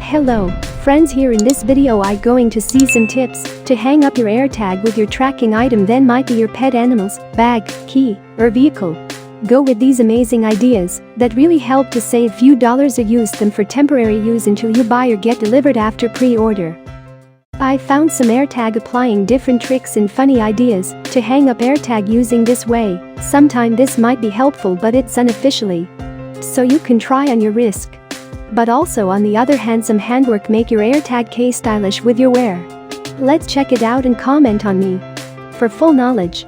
Hello, friends, here in this video I going to see some tips to hang up your AirTag with your tracking item, then might be your pet animals, bag, key, or vehicle. Go with these amazing ideas that really help to save few dollars or use them for temporary use until you buy or get delivered after pre-order. I found some AirTag applying different tricks and funny ideas to hang up AirTag using this way. Sometime this might be helpful, but it's unofficially, so you can try on your risk. But also on the other hand, some handwork make your AirTag case stylish with your wear. Let's check it out and comment on me for full knowledge.